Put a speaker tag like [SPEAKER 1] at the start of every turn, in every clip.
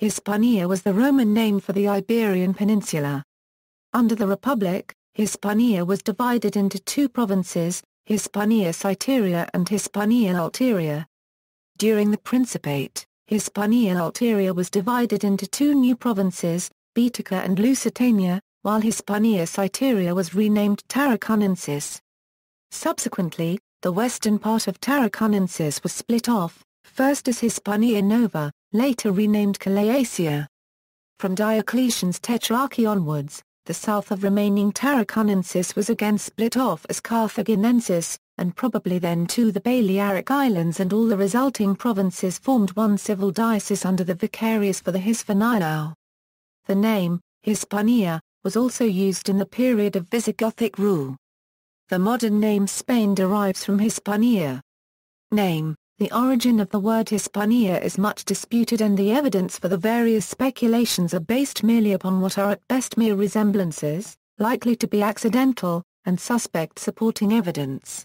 [SPEAKER 1] Hispania was the Roman name for the Iberian Peninsula. Under the Republic, Hispania was divided into two provinces, Hispania Citerior and Hispania Ulterior. During the Principate, Hispania Ulterior was divided into two new provinces, Baetica and Lusitania, while Hispania Citerior was renamed Tarraconensis. Subsequently, the western part of Tarraconensis was split off, first as Hispania Nova, later renamed Callaecia. From Diocletian's Tetrarchy onwards, the south of remaining Tarraconensis was again split off as Carthaginensis, and probably then too the Balearic Islands, and all the resulting provinces formed one civil diocese under the vicarius for the Hispaniae. The name, Hispania, was also used in the period of Visigothic rule. The modern name Spain derives from Hispania. Name. The origin of the word Hispania is much disputed, and the evidence for the various speculations are based merely upon what are at best mere resemblances, likely to be accidental, and suspect supporting evidence.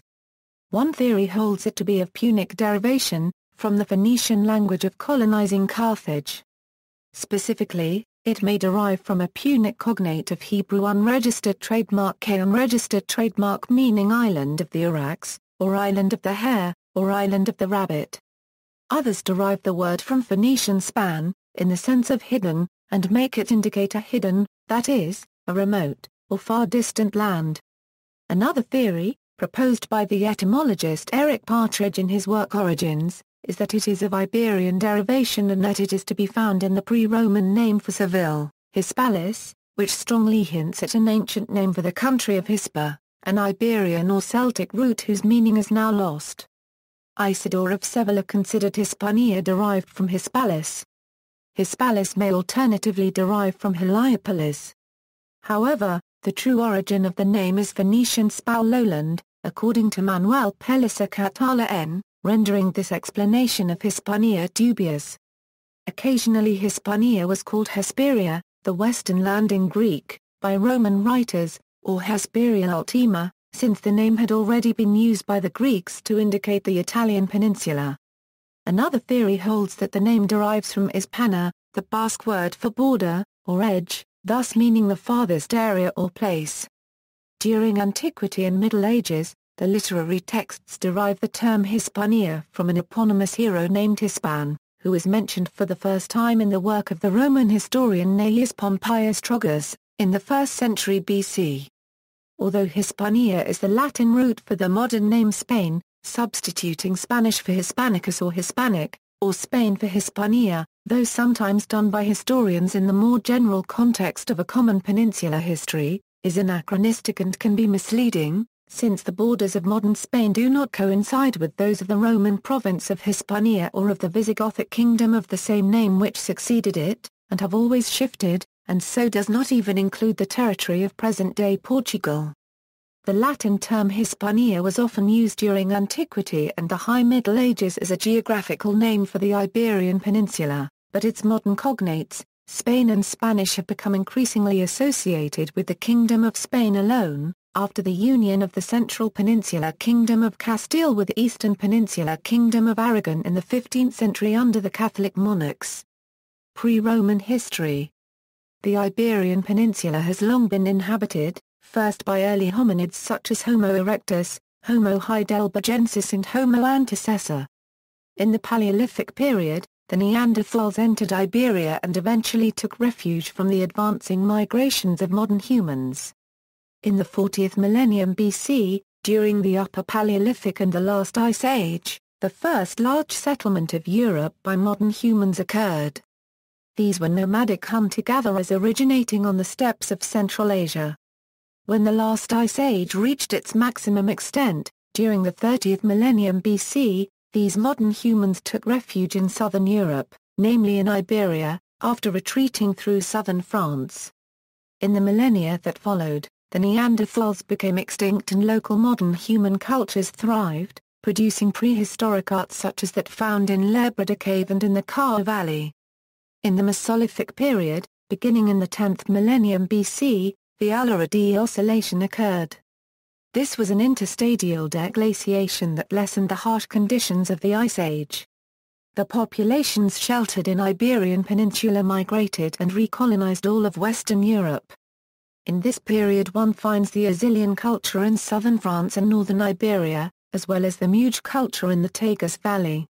[SPEAKER 1] One theory holds it to be of Punic derivation, from the Phoenician language of colonizing Carthage. Specifically, it may derive from a Punic cognate of Hebrew unregistered trademark K, unregistered trademark meaning island of the Urax, or island of the hare, or island of the rabbit. Others derive the word from Phoenician span, in the sense of hidden, and make it indicate a hidden, that is, a remote, or far distant land. Another theory, proposed by the etymologist Eric Partridge in his work Origins, is that it is of Iberian derivation and that it is to be found in the pre-Roman name for Seville, Hispalis, which strongly hints at an ancient name for the country of Hispa, an Iberian or Celtic root whose meaning is now lost. Isidore of Sevilla considered Hispania derived from Hispalis. Hispalis may alternatively derive from Heliopolis. However, the true origin of the name is Phoenician Spau lowland, according to Manuel Pellicer Catala, rendering this explanation of Hispania dubious. Occasionally Hispania was called Hesperia, the western land in Greek, by Roman writers, or Hesperia Ultima, since the name had already been used by the Greeks to indicate the Italian peninsula. Another theory holds that the name derives from Hispana, the Basque word for border, or edge, thus meaning the farthest area or place. During Antiquity and Middle Ages, the literary texts derive the term Hispania from an eponymous hero named Hispan, who is mentioned for the first time in the work of the Roman historian Gnaeus Pompeius Trogus, in the 1st century BC. Although Hispania is the Latin root for the modern name Spain, substituting Spanish for Hispanicus or Hispanic, or Spain for Hispania, though sometimes done by historians in the more general context of a common peninsular history, is anachronistic and can be misleading, since the borders of modern Spain do not coincide with those of the Roman province of Hispania or of the Visigothic kingdom of the same name which succeeded it, and have always shifted, and so does not even include the territory of present-day Portugal. The Latin term Hispania was often used during Antiquity and the High Middle Ages as a geographical name for the Iberian Peninsula, but its modern cognates, Spain and Spanish, have become increasingly associated with the Kingdom of Spain alone, after the union of the Central Peninsular Kingdom of Castile with the Eastern Peninsular Kingdom of Aragon in the 15th century under the Catholic monarchs. Pre-Roman history. The Iberian Peninsula has long been inhabited, first by early hominids such as Homo erectus, Homo heidelbergensis and Homo antecessor. In the Paleolithic period, the Neanderthals entered Iberia and eventually took refuge from the advancing migrations of modern humans. In the 40th millennium BC, during the Upper Paleolithic and the Last Ice Age, the first large settlement of Europe by modern humans occurred. These were nomadic hunter-gatherers originating on the steppes of Central Asia. When the last ice age reached its maximum extent, during the 30th millennium BC, these modern humans took refuge in southern Europe, namely in Iberia, after retreating through southern France. In the millennia that followed, the Neanderthals became extinct and local modern human cultures thrived, producing prehistoric art such as that found in Labrador Cave and in the Car Valley. In the Mesolithic period, beginning in the 10th millennium BC, the Alara deoscillation occurred. This was an interstadial deglaciation that lessened the harsh conditions of the Ice Age. the populations sheltered in Iberian Peninsula migrated and recolonized all of Western Europe. In this period one finds the Azilian culture in southern France and northern Iberia, as well as the Muge culture in the Tagus Valley.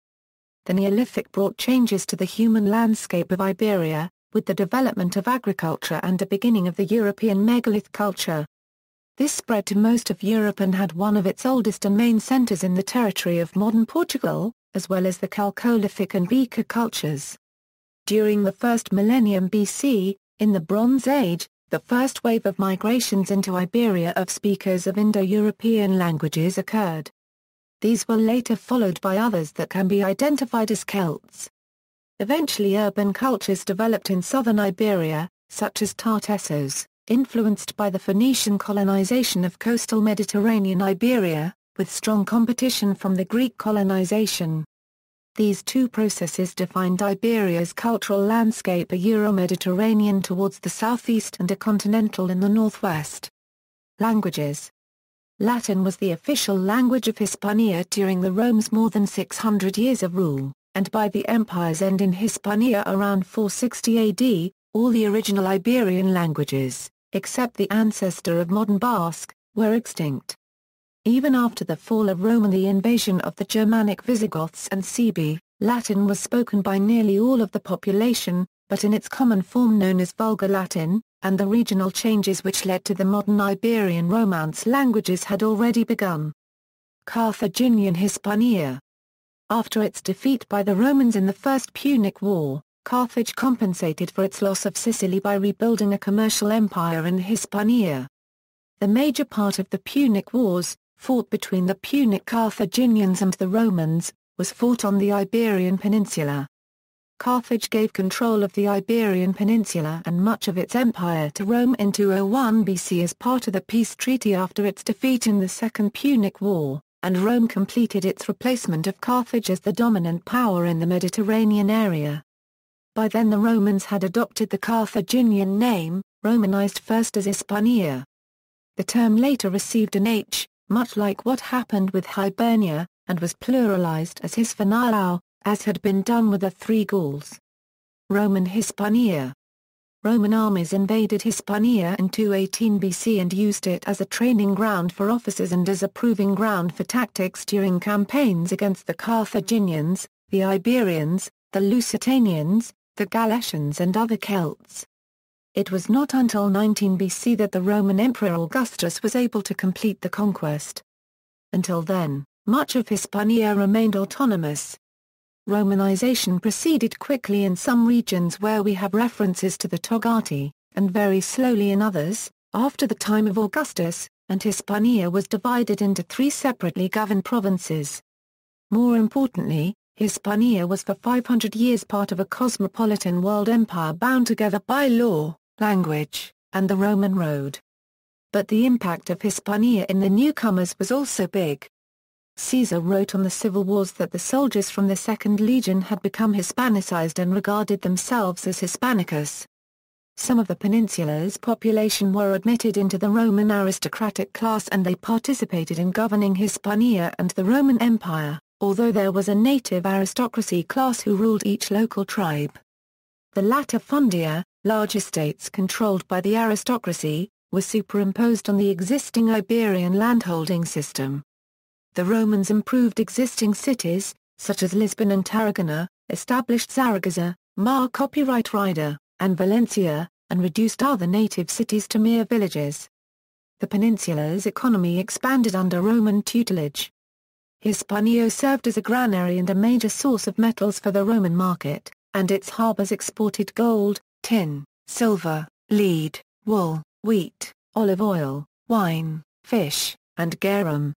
[SPEAKER 1] The Neolithic brought changes to the human landscape of Iberia, with the development of agriculture and the beginning of the European megalith culture. This spread to most of Europe and had one of its oldest and main centers in the territory of modern Portugal, as well as the Chalcolithic and Beaker cultures. During the first millennium BC, in the Bronze Age, the first wave of migrations into Iberia of speakers of Indo-European languages occurred. These were later followed by others that can be identified as Celts. Eventually urban cultures developed in southern Iberia, such as Tartessos, influenced by the Phoenician colonization of coastal Mediterranean Iberia, with strong competition from the Greek colonization. These two processes defined Iberia's cultural landscape, a Euro-Mediterranean towards the southeast and a continental in the northwest. Languages. Latin was the official language of Hispania during the Rome's more than 600 years of rule, and by the empire's end in Hispania around 460 AD, all the original Iberian languages, except the ancestor of modern Basque, were extinct. Even after the fall of Rome and the invasion of the Germanic Visigoths and Suebi, Latin was spoken by nearly all of the population, but in its common form known as Vulgar Latin, and the regional changes which led to the modern Iberian Romance languages had already begun. Carthaginian Hispania. After its defeat by the Romans in the First Punic War, Carthage compensated for its loss of Sicily by rebuilding a commercial empire in Hispania. The major part of the Punic Wars, fought between the Punic Carthaginians and the Romans, was fought on the Iberian Peninsula. Carthage gave control of the Iberian Peninsula and much of its empire to Rome in 201 BC as part of the peace treaty after its defeat in the Second Punic War, and Rome completed its replacement of Carthage as the dominant power in the Mediterranean area. By then the Romans had adopted the Carthaginian name, Romanized first as Hispania. The term later received an H, much like what happened with Hibernia, and was pluralized as Hispaniae, as had been done with the three Gauls. Roman Hispania. Roman armies invaded Hispania in 218 BC and used it as a training ground for officers and as a proving ground for tactics during campaigns against the Carthaginians, the Iberians, the Lusitanians, the Gallaecians and other Celts. It was not until 19 BC that the Roman Emperor Augustus was able to complete the conquest. Until then, much of Hispania remained autonomous. Romanization proceeded quickly in some regions where we have references to the Togati, and very slowly in others, after the time of Augustus, and Hispania was divided into three separately governed provinces. More importantly, Hispania was for 500 years part of a cosmopolitan world empire bound together by law, language, and the Roman road. But the impact of Hispania in the newcomers was also big. Caesar wrote on the civil wars that the soldiers from the Second Legion had become Hispanicized and regarded themselves as Hispanicus. Some of the peninsula's population were admitted into the Roman aristocratic class and they participated in governing Hispania and the Roman Empire, although there was a native aristocracy class who ruled each local tribe. The latifundia, large estates controlled by the aristocracy, were superimposed on the existing Iberian landholding system. The Romans improved existing cities, such as Lisbon and Tarragona, established Zaragoza, Mar copyright rider, and Valencia, and reduced other native cities to mere villages. The peninsula's economy expanded under Roman tutelage. Hispania served as a granary and a major source of metals for the Roman market, and its harbors exported gold, tin, silver, lead, wool, wheat, olive oil, wine, fish, and garum.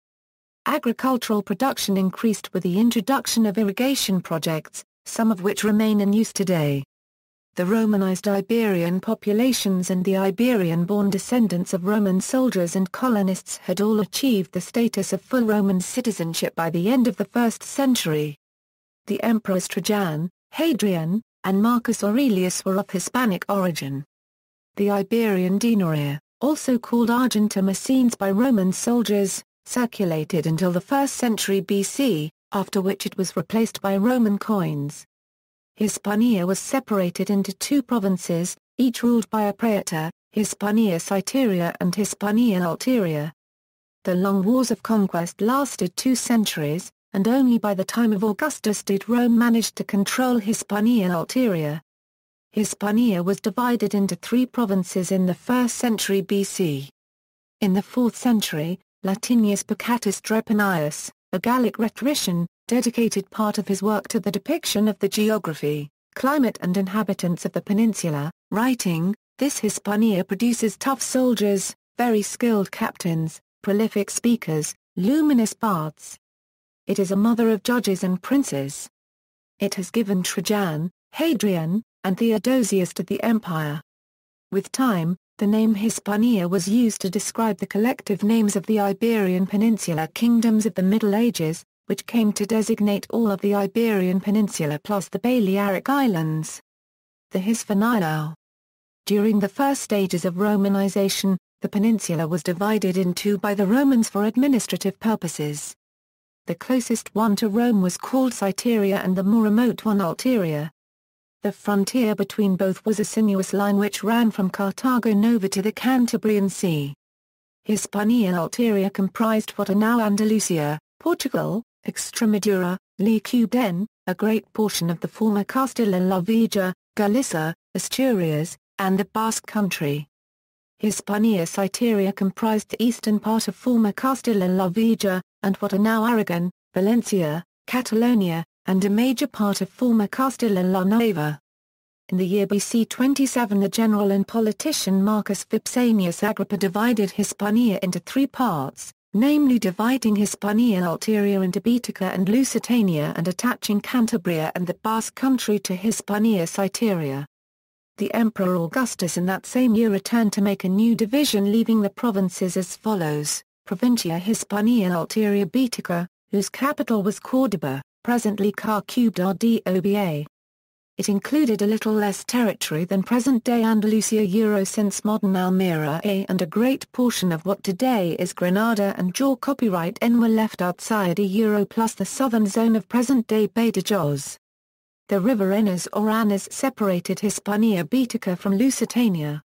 [SPEAKER 1] Agricultural production increased with the introduction of irrigation projects, some of which remain in use today. The Romanized Iberian populations and the Iberian-born descendants of Roman soldiers and colonists had all achieved the status of full Roman citizenship by the end of the 1st century. The emperors Trajan, Hadrian, and Marcus Aurelius were of Hispanic origin. The Iberian denarii, also called argenta messines by Roman soldiers, circulated until the 1st century BC, after which it was replaced by Roman coins. Hispania was separated into two provinces, each ruled by a praetor, Hispania Citerior and Hispania Ulterior. The long wars of conquest lasted 2 centuries, and only by the time of Augustus did Rome manage to control Hispania Ulterior. Hispania was divided into 3 provinces in the 1st century BC. In the 4th century, Latinius Baccatus Drepanaius, a Gallic rhetorician, dedicated part of his work to the depiction of the geography, climate and inhabitants of the peninsula, writing, "This Hispania produces tough soldiers, very skilled captains, prolific speakers, luminous bards. It is a mother of judges and princes. It has given Trajan, Hadrian, and Theodosius to the empire." With time, the name Hispania was used to describe the collective names of the Iberian Peninsula kingdoms of the Middle Ages, which came to designate all of the Iberian Peninsula plus the Balearic Islands. The Hispaniae. During the first stages of Romanization, the peninsula was divided in 2 by the Romans for administrative purposes. The closest one to Rome was called Citerior and the more remote one Ulterior. The frontier between both was a sinuous line which ran from Carthago Nova to the Cantabrian Sea. Hispania Ulterior comprised what are now Andalusia, Portugal, Extremadura, Lequeuden, a great portion of the former Castilla la Vega, Galicia, Asturias, and the Basque Country. Hispania Citerior comprised the eastern part of former Castilla la Vega, and what are now Aragon, Valencia, Catalonia, and a major part of former Castilla la Nueva. In the year BC 27 the general and politician Marcus Vipsanius Agrippa divided Hispania into 3 parts, namely dividing Hispania Ulterior into Baetica and Lusitania and attaching Cantabria and the Basque Country to Hispania Citerior. The Emperor Augustus in that same year returned to make a new division, leaving the provinces as follows: Provincia Hispania Ulterior Baetica, whose capital was Córdoba, presently Córdoba. It included a little less territory than present-day Andalusia since modern Almería and a great portion of what today is Granada and Jaw. Copyright N were left outside plus the southern zone of present-day Badajoz. The river Ennis or Anas separated Hispania Baetica from Lusitania.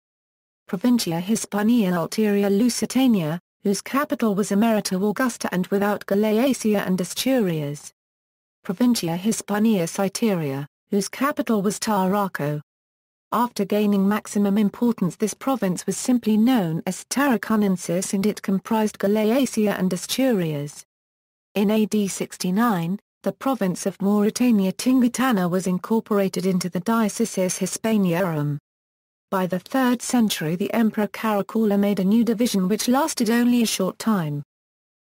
[SPEAKER 1] Provincia Hispania Ulterior Lusitania, whose capital was Emerita Augusta and without Gallaecia and Asturias. Provincia Hispania Citerior, whose capital was Tarraco. After gaining maximum importance, this province was simply known as Tarraconensis and it comprised Gallaecia and Asturias. In AD 69, the province of Mauritania Tingitana was incorporated into the diocese Hispaniae. By the 3rd century the Emperor Caracalla made a new division which lasted only a short time.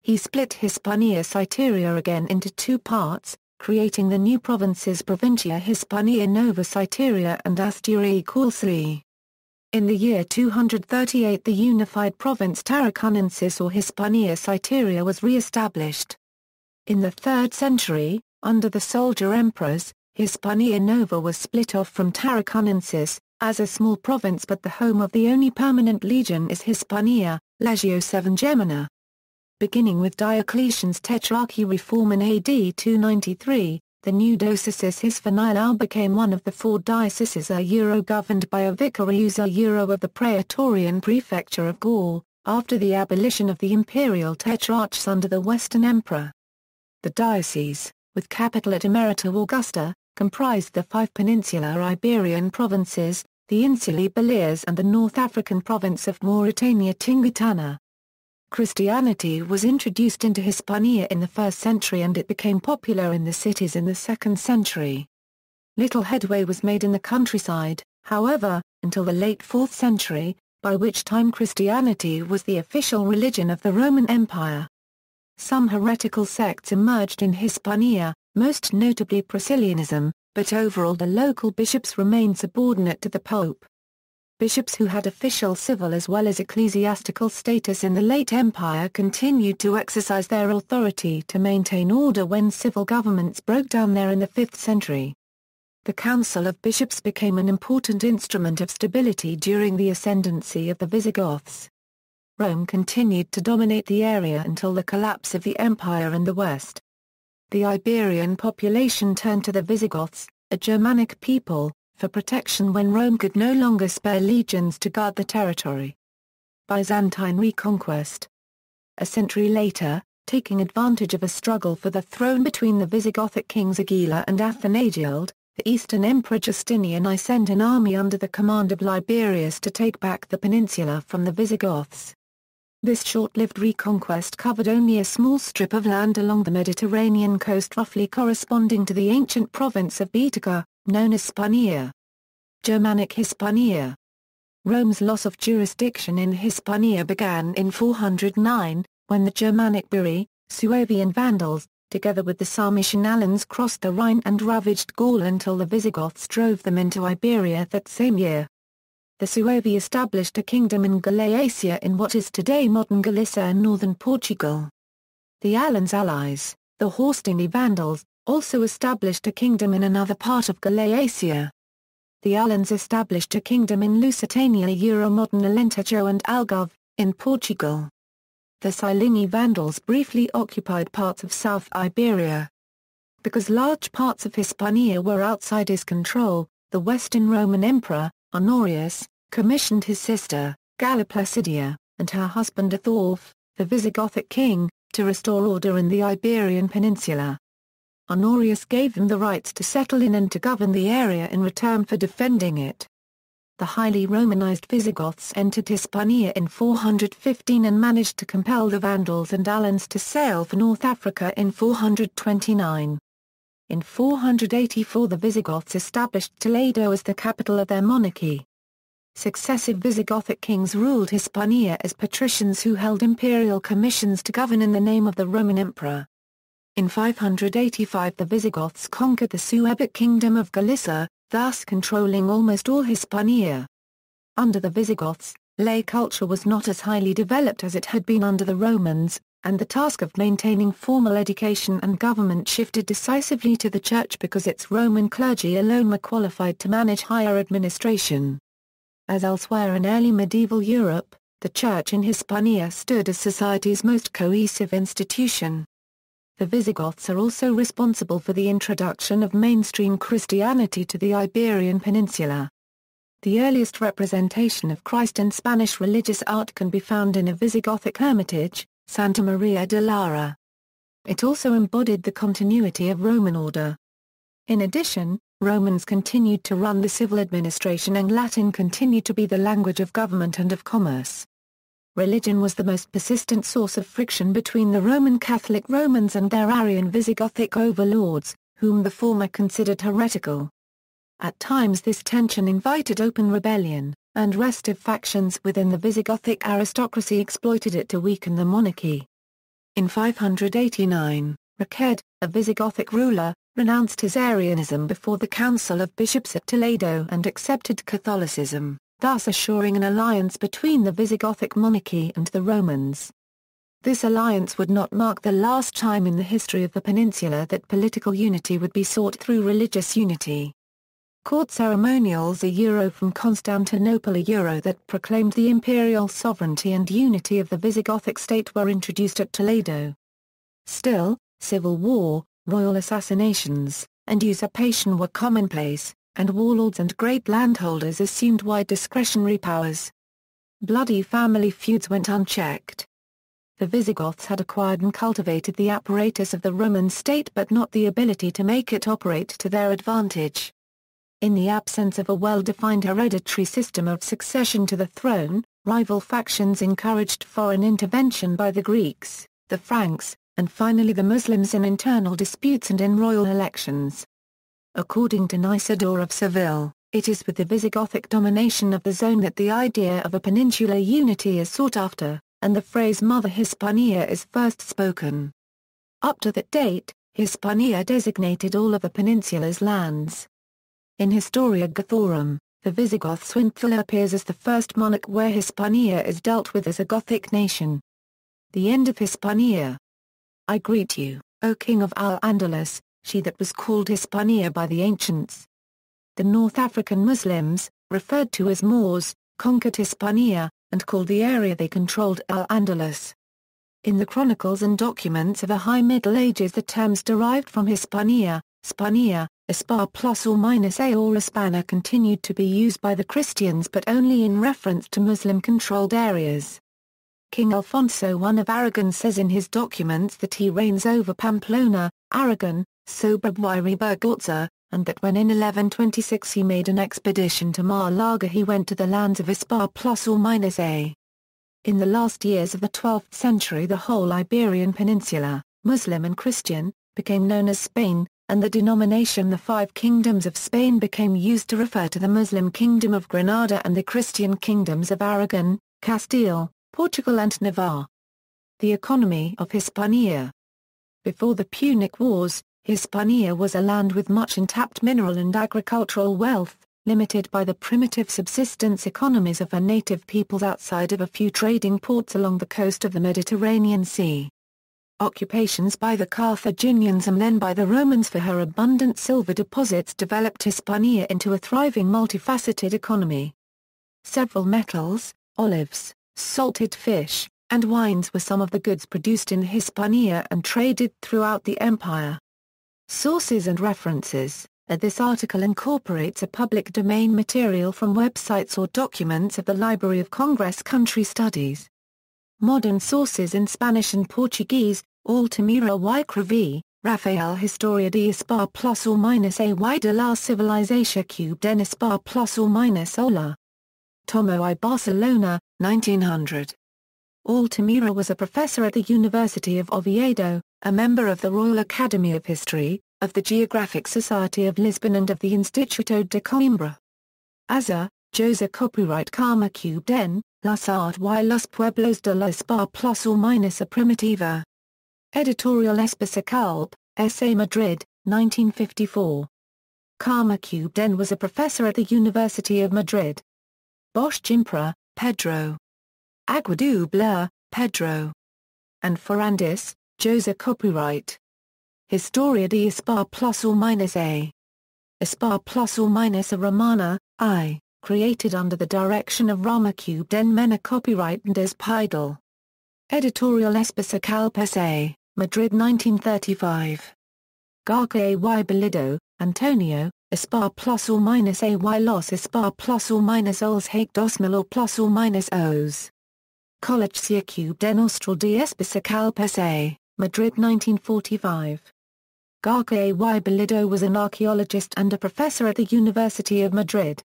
[SPEAKER 1] He split Hispania Citerior again into 2 parts, creating the new provinces Provincia Hispania Nova Citerior and Asturias Calci. In the year 238 the unified province Tarraconensis or Hispania Citerior was re-established. In the 3rd century, under the soldier emperors, Hispania Nova was split off from Tarraconensis, as a small province, but the home of the only permanent legion is Hispania, Legio Sevengemina. Beginning with Diocletian's Tetrarchy reform in AD 293, the new dioceses Hispaniae became one of the 4 dioceses governed by a vicarius of the Praetorian Prefecture of Gaul, after the abolition of the imperial tetrarchs under the Western Emperor. The diocese, with capital at Emerita Augusta, comprised the 5 peninsular Iberian provinces, the Insulae Baleares and the North African province of Mauritania Tingitana. Christianity was introduced into Hispania in the 1st century and it became popular in the cities in the 2nd century. Little headway was made in the countryside, however, until the late 4th century, by which time Christianity was the official religion of the Roman Empire. Some heretical sects emerged in Hispania, most notably Priscillianism, but overall the local bishops remained subordinate to the Pope. Bishops who had official civil as well as ecclesiastical status in the late Empire continued to exercise their authority to maintain order when civil governments broke down there in the 5th century. The Council of Bishops became an important instrument of stability during the ascendancy of the Visigoths. Rome continued to dominate the area until the collapse of the empire in the west. the Iberian population turned to the Visigoths, a Germanic people, for protection when Rome could no longer spare legions to guard the territory. Byzantine reconquest. A century later, taking advantage of a struggle for the throne between the Visigothic kings Aquila and Athanagild, the Eastern Emperor Justinian I sent an army under the command of Liberius to take back the peninsula from the Visigoths. This short-lived reconquest covered only a small strip of land along the Mediterranean coast roughly corresponding to the ancient province of Baetica, known as Hispania. Germanic Hispania. Rome's loss of jurisdiction in Hispania began in 409, when the Germanic Buri, Suevian Vandals, together with the Sarmatian Alans crossed the Rhine and ravaged Gaul until the Visigoths drove them into Iberia that same year. The Suevi established a kingdom in Gallaecia in what is today modern Galicia and northern Portugal. The Alans' allies, the Horstini Vandals, also established a kingdom in another part of Gallaecia. The Alans established a kingdom in Lusitania modern Alentejo and Algarve, in Portugal. The Silini Vandals briefly occupied parts of South Iberia. Because large parts of Hispania were outside his control, the Western Roman Emperor, Honorius, commissioned his sister, Galla Placidia, and her husband Athaulf, the Visigothic king, to restore order in the Iberian Peninsula. Honorius gave them the rights to settle in and to govern the area in return for defending it. The highly Romanized Visigoths entered Hispania in 415 and managed to compel the Vandals and Alans to sail for North Africa in 429. In 484 the Visigoths established Toledo as the capital of their monarchy. Successive Visigothic kings ruled Hispania as patricians who held imperial commissions to govern in the name of the Roman emperor. In 585 the Visigoths conquered the Suebic kingdom of Galicia, thus controlling almost all Hispania. Under the Visigoths, lay culture was not as highly developed as it had been under the Romans, and the task of maintaining formal education and government shifted decisively to the church because its Roman clergy alone were qualified to manage higher administration. As elsewhere in early medieval Europe, the church in Hispania stood as society's most cohesive institution. The Visigoths are also responsible for the introduction of mainstream Christianity to the Iberian Peninsula. The earliest representation of Christ in Spanish religious art can be found in a Visigothic hermitage, Santa Maria de Lara. It also embodied the continuity of Roman order. In addition, Romans continued to run the civil administration and Latin continued to be the language of government and of commerce. Religion was the most persistent source of friction between the Roman Catholic Romans and their Arian Visigothic overlords, whom the former considered heretical. At times this tension invited open rebellion, and restive factions within the Visigothic aristocracy exploited it to weaken the monarchy. In 589, Richard, a Visigothic ruler, renounced his Arianism before the Council of Bishops at Toledo and accepted Catholicism, thus assuring an alliance between the Visigothic monarchy and the Romans. This alliance would not mark the last time in the history of the peninsula that political unity would be sought through religious unity. Court ceremonials from Constantinople that proclaimed the imperial sovereignty and unity of the Visigothic state were introduced at Toledo. Still, civil war, royal assassinations, and usurpation were commonplace, and warlords and great landholders assumed wide discretionary powers. Bloody family feuds went unchecked. The Visigoths had acquired and cultivated the apparatus of the Roman state but not the ability to make it operate to their advantage. In the absence of a well-defined hereditary system of succession to the throne, rival factions encouraged foreign intervention by the Greeks, the Franks, and finally the Muslims in internal disputes and in royal elections. According to Isidore of Seville, it is with the Visigothic domination of the zone that the idea of a peninsular unity is sought after, and the phrase Mother Hispania is first spoken. Up to that date, Hispania designated all of the peninsula's lands. In Historia Gothorum, the Visigoth Swinthula appears as the first monarch where Hispania is dealt with as a Gothic nation. The end of Hispania. I greet you, O King of Al-Andalus, she that was called Hispania by the ancients. The North African Muslims, referred to as Moors, conquered Hispania, and called the area they controlled Al-Andalus. In the chronicles and documents of the High Middle Ages the terms derived from Hispania, Hispania, Hispar plus or minus A or Hispana continued to be used by the Christians but only in reference to Muslim-controlled areas. King Alfonso I of Aragon says in his documents that he reigns over Pamplona, Aragon, Sobrarbe Bergorza, and that when in 1126 he made an expedition to Malaga he went to the lands of Hispar plus or minus A. In the last years of the 12th century the whole Iberian Peninsula, Muslim and Christian, became known as Spain, and the denomination the Five Kingdoms of Spain became used to refer to the Muslim Kingdom of Granada and the Christian kingdoms of Aragon, Castile, Portugal and Navarre. The economy of Hispania. Before the Punic Wars, Hispania was a land with much untapped mineral and agricultural wealth, limited by the primitive subsistence economies of her native peoples outside of a few trading ports along the coast of the Mediterranean Sea. Occupations by the Carthaginians and then by the Romans for her abundant silver deposits developed Hispania into a thriving multifaceted economy. Several metals, olives, salted fish, and wines were some of the goods produced in Hispania and traded throughout the empire. Sources and references. This article incorporates a public domain material from websites or documents of the Library of Congress Country Studies. Modern sources in Spanish and Portuguese, Altamira y Crevi, Rafael Historia de Hispar plus or minus A y de la Civilización cubed en Hispar plus or minus Ola. Tomo I Barcelona, 1900. Altamira was a professor at the University of Oviedo, a member of the Royal Academy of History, of the Geographic Society of Lisbon and of the Instituto de Coimbra. Azar, Jose Copyright Karma cubed en, Las Art y los Pueblos de la Hispar plus or minus A Primitiva. Editorial Especial, S.A. Madrid, 1954. Karma cubed en was a professor at the University of Madrid. Bosch Gimpra, Pedro. Aguadubler, Pedro. And Ferrandis, Jose Copyright. Historia de Hispar plus or minus A. Hispar plus or minus A Romana, I, created under the direction of Rama cubed en Mena Copyright and as Pidal. Editorial Especial P.S.A., Madrid 1935. Garque y Belido, Antonio, Hispar plus or minus A y los Hispar plus or minus Ols Hague 2000 or plus or minus Os. Callaecia cubed en Austral de Especial P.S.A., Madrid 1945. Garque y Belido was an archaeologist and a professor at the University of Madrid.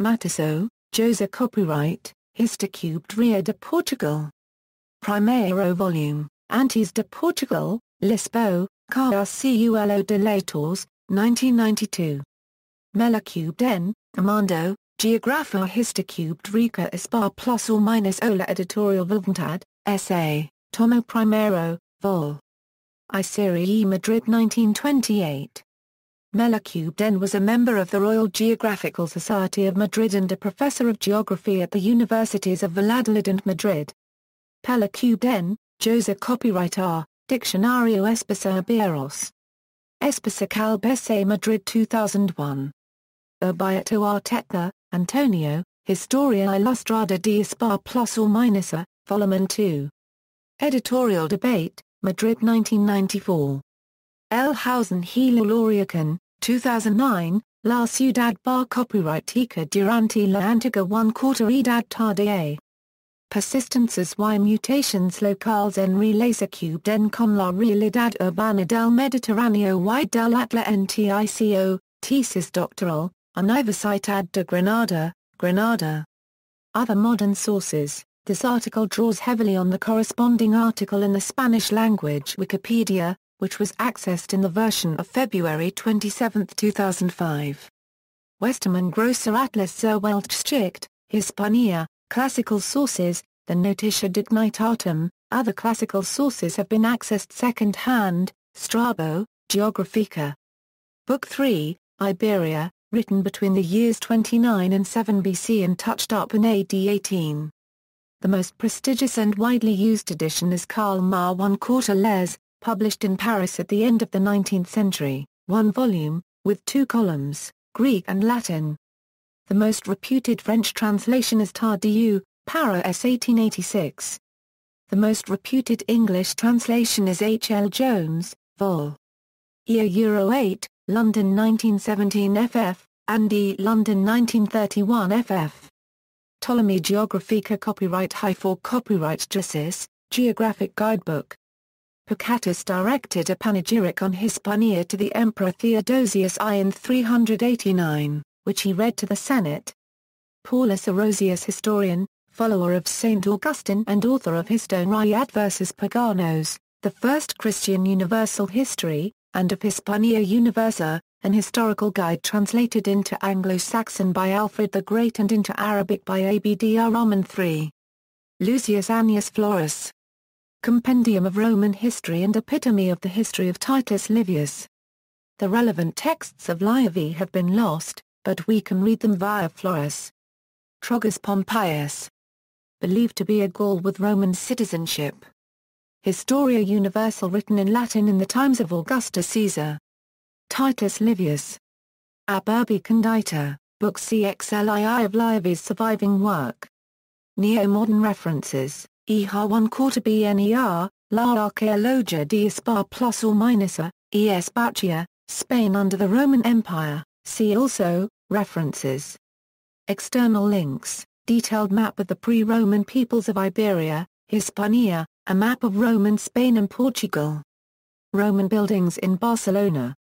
[SPEAKER 1] Matiso, Jose Copyright, Hista cubed Rio de Portugal. Primeiro volume, Antes de Portugal, Lisboa, Carculo de Leitores, 1992. Mela cubed en, Armando, Geografia Hista cubed Rica Hispar plus or minus Ola Editorial Voluntad, S.A., Tomo Primero, Vol. I Serie Madrid 1928. Mela cubed en was a member of the Royal Geographical Society of Madrid and a professor of geography at the universities of Valladolid and Madrid. Pela cubed en, Jose Copyright R, Diccionario Especial Especial P.S.A. Madrid 2001. Urbiato Arteta, Antonio, Historia Ilustrada de Hispar plus or minus A, Volume 2. Editorial Debate, Madrid 1994. El Hausen y Loriacan, 2009, La Ciudad Bar Copyrightica durante la Antigua one quarter edad tardía. Persistences y mutations locales en relación cubed en con la realidad urbana del Mediterráneo y del Atlántico, thesis doctoral, Universidad de Granada, Granada. Other modern sources. This article draws heavily on the corresponding article in the Spanish-language Wikipedia, which was accessed in the version of February 27, 2005. Westermann Grosser Atlas zur Weltgeschichte, Hispania, Classical Sources, the Notitia Dignitatum. Other classical sources have been accessed second-hand, Strabo, Geographica. Book 3, Iberia, written between the years 29 and 7 BC and touched up in AD 18. The most prestigious and widely used edition is Karl Marr 1/4 Les, published in Paris at the end of the 19th century, one volume, with 2 columns, Greek and Latin. The most reputed French translation is Tardieu, Paris 1886. The most reputed English translation is H. L. Jones, Vol. Euro 8, London 1917 ff, and E. London 1931 ff. Ptolemy Geographica copyright _4 copyright Genesis, Geographic Guidebook. Percatus directed a panegyric on Hispania to the Emperor Theodosius I in 389, which he read to the Senate. Paulus Orosius, historian, follower of St. Augustine and author of Hispaniae Adversus Paganos, the first Christian universal history, and of Hispania Universa, an historical guide translated into Anglo-Saxon by Alfred the Great and into Arabic by Abd Rahman III. Lucius Annius Florus. Compendium of Roman History and Epitome of the History of Titus Livius. The relevant texts of Livy have been lost, but we can read them via Florus. Trogus Pompeius. Believed to be a Gaul with Roman citizenship. Historia Universal written in Latin in the times of Augustus Caesar. Titus Livius. Ab Urbi Condita, Book CXLII of Livy's surviving work. Neo-modern references, EH 1 quarter BNER, La Archaeologia de Hispania plus or minus a, Hispania, Spain under the Roman Empire, see also, references. External links, detailed map of the pre-Roman peoples of Iberia, Hispania, a map of Roman Spain and Portugal. Roman buildings in Barcelona.